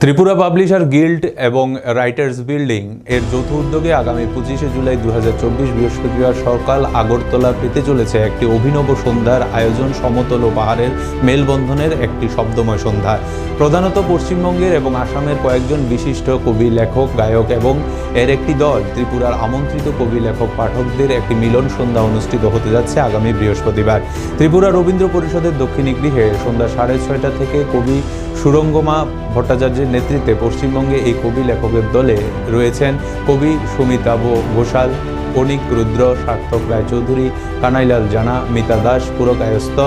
Tripura publisher guild এবং writers building এর যৌথ উদ্যোগে আগামী 25শে জুলাই 2024 বৃহস্পতিবার সকাল আগরতলা পেতে চলেছে একটি অভিনব সন্ধ্যার আয়োজন। সমতল ও পাহাড়ের মেলবন্ধনের একটি শব্দময় সন্ধ্যা। প্রধানত পশ্চিমবঙ্গের এবং আসামের কয়েকজন বিশিষ্ট কবি, লেখক, গায়ক এবং এর একটি দল ত্রিপুরার আমন্ত্রিত কবি, লেখক, পাঠকদের একটি মিলন সন্ধ্যা অনুষ্ঠিত হতে যাচ্ছে আগামী বৃহস্পতিবার ত্রিপুরা রবীন্দ্র পরিষদের দক্ষিণী গৃহে সন্ধ্যা 6:30 থেকে কবি সুরঙ্গমা ভট্টাচার্যের নেতৃত্বে পশ্চিমবঙ্গে এই কবি লেখকের দলে রয়েছেন কবি সুমিতাভ ঘোষাল, কণিক রুদ্র, সার্থক রায়চৌধুরী, কানাইলাল জানা, মিতা দাস পুরকায়স্থ,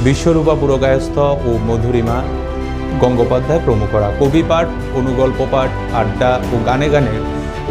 বিশ্বরূপা পুরকায়স্থ ও মধুরিমা গঙ্গোপাধ্যায় প্রমুখরা। কবি পাঠ, অনুগল্প পাঠ, আড্ডা ও গানে গানে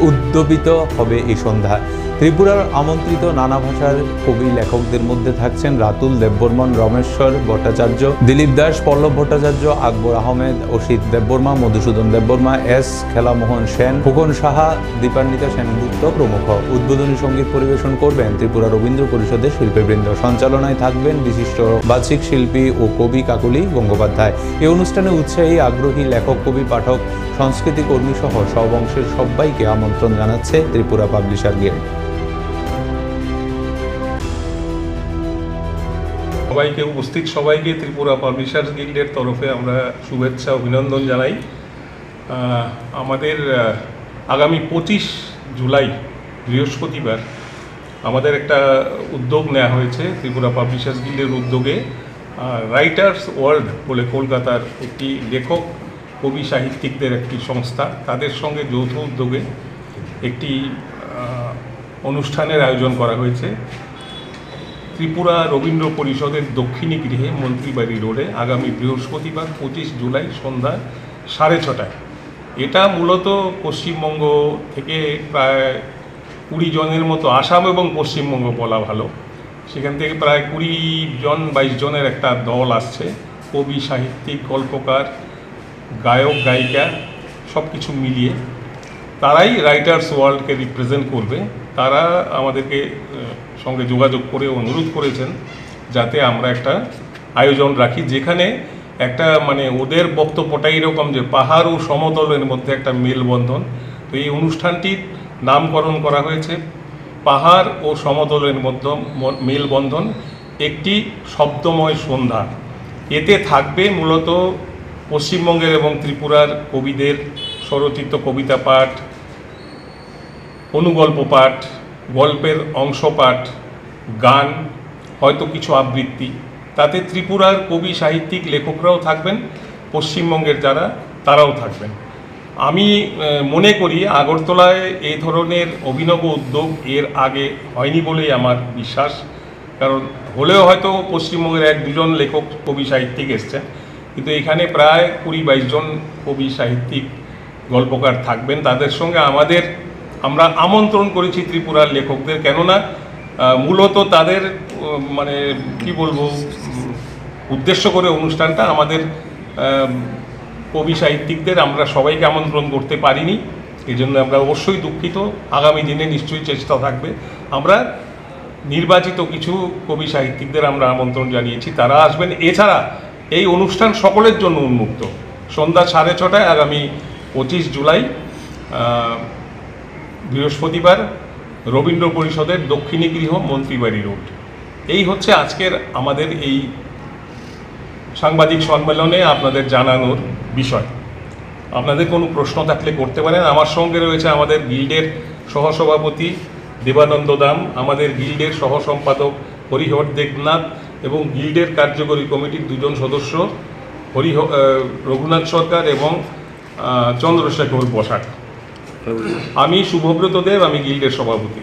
উদ্যাপিত হবে এই সন্ধ্যা। ত্রিপুরার আমন্ত্রিত নানা ভাষার কবি লেখকদের মধ্যে থাকছেন রাতুল দেববর্মন, রমেশ্বর ভট্টাচার্য, দিলীপ দাস, পল্লব ভট্টাচার্য, আকবর আহমেদ, অসিত দেববর্মা, মধুসূদন দেববর্মা, এস খেলামোহন সেন, ফুকন সাহা, দীপান্বিতা সেনগুপ্ত প্রমুখ। উদ্বোধনী সঙ্গীত পরিবেশন করবেন ত্রিপুরা রবীন্দ্র পরিষদের শিল্পীবৃন্দ। সঞ্চালনায় থাকবেন বিশিষ্ট বাচিক শিল্পী ও কবি কাকলি গঙ্গোপাধ্যায়। এই অনুষ্ঠানে উৎসাহী, আগ্রহী লেখক, কবি, পাঠক, সংস্কৃতি কর্মী সহ সব অংশের সবাইকে আমন্ত্রণ জানাচ্ছে ত্রিপুরা পাবলিশার গিল্ড। উপস্থিত সবাইকে ত্রিপুরা পাবলিশার্স গিল্ডের তরফে আমরা শুভেচ্ছা অভিনন্দন জানাই। আমাদের আগামী 25 জুলাই বৃহস্পতিবার আমাদের একটা উদ্যোগ নেওয়া হয়েছে ত্রিপুরা পাবলিশার্স গিল্ডের উদ্যোগে। রাইটার্স ওয়ার্ল্ড বলে কলকাতার একটি লেখক, কবি, সাহিত্যিকদের একটি সংস্থা, তাদের সঙ্গে যৌথ উদ্যোগে একটি অনুষ্ঠানের আয়োজন করা হয়েছে ত্রিপুরা রবীন্দ্র পরিষদের দক্ষিণী গৃহে, মন্ত্রীবাড়ি রোডে, আগামী বৃহস্পতিবার 25 জুলাই সন্ধ্যা 6:30টায়। এটা মূলত পশ্চিমবঙ্গ থেকে প্রায় 20 জনের মতো, আসাম এবং পশ্চিমবঙ্গ বলা ভালো, সেখান থেকে প্রায় 20-22 জনের একটা দল আসছে। কবি, সাহিত্যিক, গল্পকার, গায়ক, গায়িকা সব কিছু মিলিয়ে তারাই রাইটার্স ওয়ার্ল্ডকে রিপ্রেজেন্ট করবে। তারা আমাদেরকে সঙ্গে যোগাযোগ করে অনুরোধ করেছেন যাতে আমরা একটা আয়োজন রাখি, যেখানে একটা ওদের বক্তব্যটা এরকম যে পাহাড় ও সমতলের মধ্যে একটা মেলবন্ধন। তো এই অনুষ্ঠানটির নামকরণ করা হয়েছে পাহাড় ও সমতলের মধ্যে মেলবন্ধন, একটি শব্দময় সন্ধ্যা। এতে থাকবে মূলত পশ্চিমবঙ্গের এবং ত্রিপুরার কবিদের স্বরচিত কবিতা পাঠ, অনুগল্প পাঠ, গল্পের অংশ পাঠ, গান, হয়তো কিছু আবৃত্তি। তাতে ত্রিপুরার কবি, সাহিত্যিক, লেখকরাও থাকবেন, পশ্চিমবঙ্গের যারা তারাও থাকবেন। আমি মনে করি আগরতলায় এই ধরনের অভিনব উদ্যোগ এর আগে হয়নি বলেই আমার বিশ্বাস। কারণ হলেও হয়তো পশ্চিমবঙ্গের 1-2 লেখক, কবি, সাহিত্যিক এসছেন, কিন্তু এখানে প্রায় 20-22 জন কবি, সাহিত্যিক, গল্পকার থাকবেন। তাদের সঙ্গে আমরা আমন্ত্রণ করেছি ত্রিপুরার লেখকদের, কেননা মূলত তাদের উদ্দেশ্য করে অনুষ্ঠানটা। আমাদের কবি, সাহিত্যিকদের আমরা সবাইকে আমন্ত্রণ করতে পারিনি, এই জন্য আমরা অবশ্যই দুঃখিত। আগামী দিনে নিশ্চয়ই চেষ্টা থাকবে। আমরা নির্বাচিত কিছু কবি, সাহিত্যিকদের আমরা আমন্ত্রণ জানিয়েছি, তারা আসবেন। এছাড়া এই অনুষ্ঠান সকলের জন্য উন্মুক্ত। সন্ধ্যা 6:30টায় আগামী 25 জুলাই বৃহস্পতিবার রবীন্দ্র পরিষদের দক্ষিণী গৃহ, মন্ত্রীবাড়ি রোড। এই হচ্ছে আজকের আমাদের এই সাংবাদিক সম্মেলনে আপনাদের জানানোর বিষয়। আপনাদের কোনো প্রশ্ন থাকলে করতে পারেন। আমার সঙ্গে রয়েছে আমাদের গিল্ডের সহসভাপতি দেবানন্দ দাম, আমাদের গিল্ডের সহ সম্পাদক হরিহর দেবনাথ এবং গিল্ডের কার্যকরী কমিটির 2 জন সদস্য রঘুনাথ সরকার এবং চন্দ্রশেখর বসাক। আমি শুভব্রত দেব, আমি গিল্ডের সভাপতি।